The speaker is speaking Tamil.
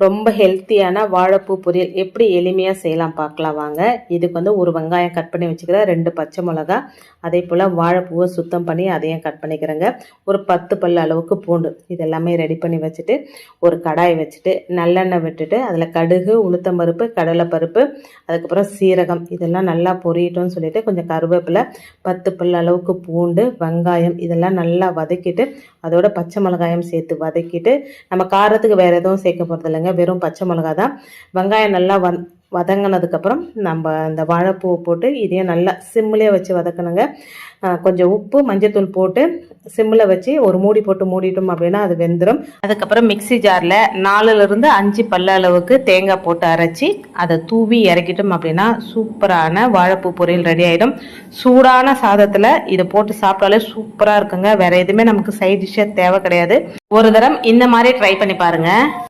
ரொம்ப ஹெல்த்தியான வாழைப்பூ பொரியல் எப்படி எளிமையாக செய்யலாம் பார்க்கலாம் வாங்க. இதுக்கு வந்து ஒரு வெங்காயம் கட் பண்ணி வச்சுக்கிறேன், 2 பச்சை மிளகா, அதே போல் வாழைப்பூவை சுத்தம் பண்ணி அதையும் கட் பண்ணிக்கிறேங்க. ஒரு 10 பல் அளவுக்கு பூண்டு, இதெல்லாமே ரெடி பண்ணி வச்சுட்டு ஒரு கடாய் வச்சுட்டு நல்லெண்ணெய் விட்டுட்டு அதில் கடுகு, உளுத்தம்பருப்பு, கடலைப்பருப்பு, அதுக்கப்புறம் சீரகம் இதெல்லாம் நல்லா பொரியட்டும்னு சொல்லிட்டு கொஞ்சம் கருவேப்பிலை, 10 பல் அளவுக்கு பூண்டு, வெங்காயம் இதெல்லாம் நல்லா வதக்கிட்டு அதோட பச்சை மிளகாயம் சேர்த்து வதக்கிட்டு, நம்ம காரத்துக்கு வேறு எதுவும் சேர்க்க போகிறது இல்லைங்க, வெறும் பச்சை மிளகா தான். வெங்காயம் நல்லா வதங்கினதுக்கப்புறம் நம்ம அந்த வாழைப்பூவை போட்டு இதையும் நல்லா சிம்மிலே வச்சு வதக்கணுங்க. கொஞ்சம் உப்பு, மஞ்சத்தூள் போட்டு சிம்மில் வச்சு ஒரு மூடி போட்டு மூடிட்டோம் அப்படின்னா அது வெந்துடும். அதுக்கப்புறம் மிக்சி ஜாரில் 4லிருந்து 5 பல்ல அளவுக்கு தேங்காய் போட்டு அரைச்சி அதை தூவி இறக்கிட்டோம் அப்படின்னா சூப்பரான வாழைப்பூ பொரியல் ரெடி ஆகிடும். சூடான சாதத்தில் இதை போட்டு சாப்பிட்டாலே சூப்பராக இருக்குங்க. வேறு எதுவுமே நமக்கு சைட் டிஷ்ஷாக தேவை கிடையாது. ஒரு தரம் இந்த மாதிரி ட்ரை பண்ணி பாருங்கள்.